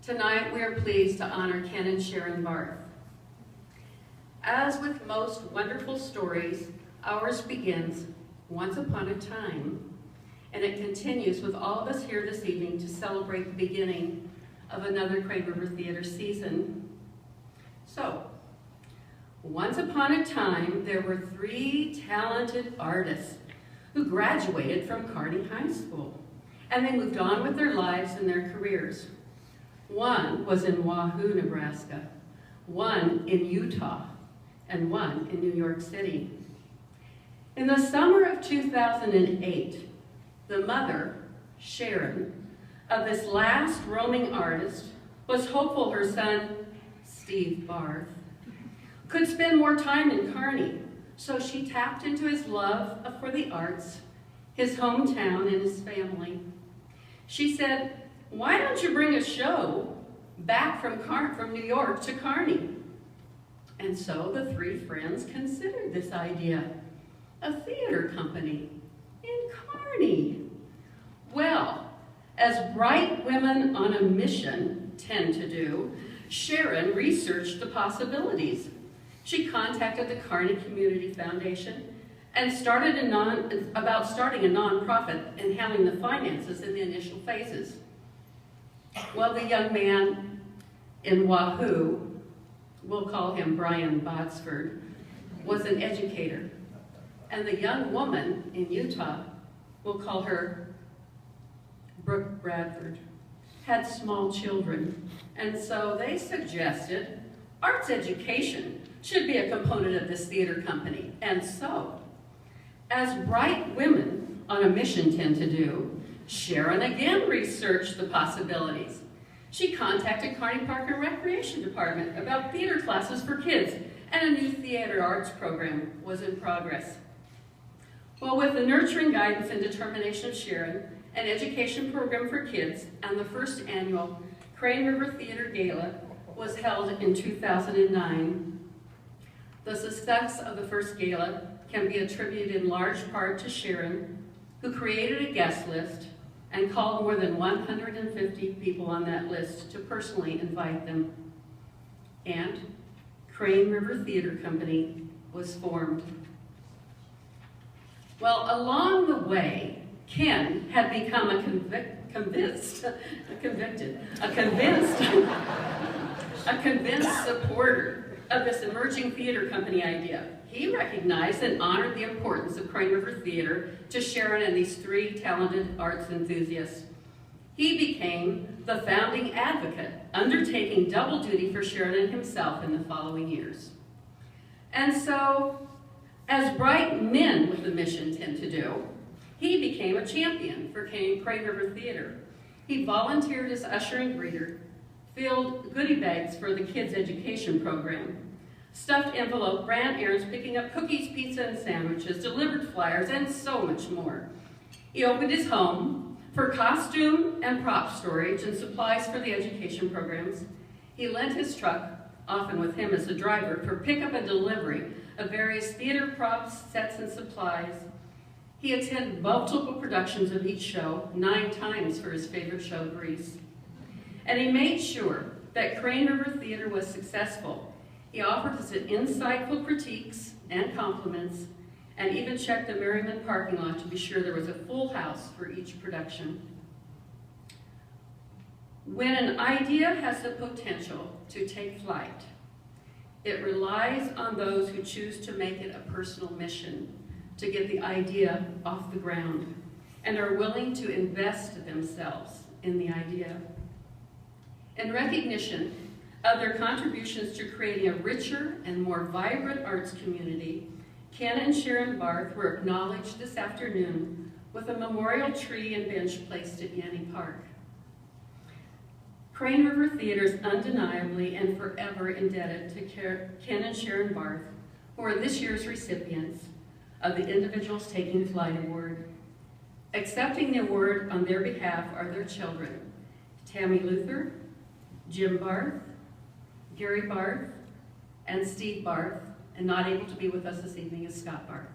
Tonight we are pleased to honor Ken and Sharon Barth. As with most wonderful stories, ours begins once upon a time, and it continues with all of us here this evening to celebrate the beginning of another Crane River Theater season. So, once upon a time, there were 3 talented artists who graduated from Kearney High School, and they moved on with their lives and their careers. One was in Wahoo, Nebraska, one in Utah, and one in New York City. In the summer of 2008, the mother, Sharon, of this last roaming artist was hopeful her son, Steve Barth, could spend more time in Kearney, so she tapped into his love for the arts, his hometown, and his family. She said, "Why don't you bring a show back from New York to Kearney?" And so the 3 friends considered this idea, a theater company in Kearney. Well, as bright women on a mission tend to do, Sharon researched the possibilities. She contacted the Kearney Community Foundation and started about starting a nonprofit and handling the finances in the initial phases. Well, the young man in Wahoo, we'll call him Brian Botsford, was an educator. And the young woman in Utah, we'll call her Brooke Bradford, had small children. And so they suggested arts education should be a component of this theater company. And so, as bright women on a mission tend to do, Sharon again researched the possibilities. She contacted Kearney Park and Recreation Department about theater classes for kids, and a new theater arts program was in progress. Well, with the nurturing guidance and determination of Sharon, an education program for kids, and the first annual Crane River Theater Gala was held in 2009. The success of the first gala can be attributed in large part to Sharon, who created a guest list and called more than 150 people on that list to personally invite them. And Crane River Theater Company was formed. Well, along the way, Ken had become a convinced supporter of this emerging theater company idea. He recognized and honored the importance of Crane River Theater to Sharon and these 3 talented arts enthusiasts. He became the founding advocate, undertaking double duty for Sharon and himself in the following years. And so, as bright men with a mission tend to do, he became a champion for Crane River Theater. He volunteered as usher and greeter, filled goodie bags for the kids' education program, stuffed envelope, ran errands, picking up cookies, pizza, and sandwiches, delivered flyers, and so much more. He opened his home for costume and prop storage and supplies for the education programs. He lent his truck, often with him as a driver, for pickup and delivery of various theater props, sets, and supplies. He attended multiple productions of each show, 9 times for his favorite show, Grease. And he made sure that Crane River Theater was successful. He offered his insightful critiques and compliments, and even checked the Merriman parking lot to be sure there was a full house for each production. When an idea has the potential to take flight, it relies on those who choose to make it a personal mission to get the idea off the ground and are willing to invest themselves in the idea. In recognition of their contributions to creating a richer and more vibrant arts community, Ken and Sharon Barth were acknowledged this afternoon with a memorial tree and bench placed at Yanni Park. Crane River Theater is undeniably and forever indebted to Ken and Sharon Barth, who are this year's recipients of the Individuals Taking Flight Award. Accepting the award on their behalf are their children, Tammy Luther, Jim Barth, Gary Barth, and Steve Barth, and not able to be with us this evening is Scott Barth.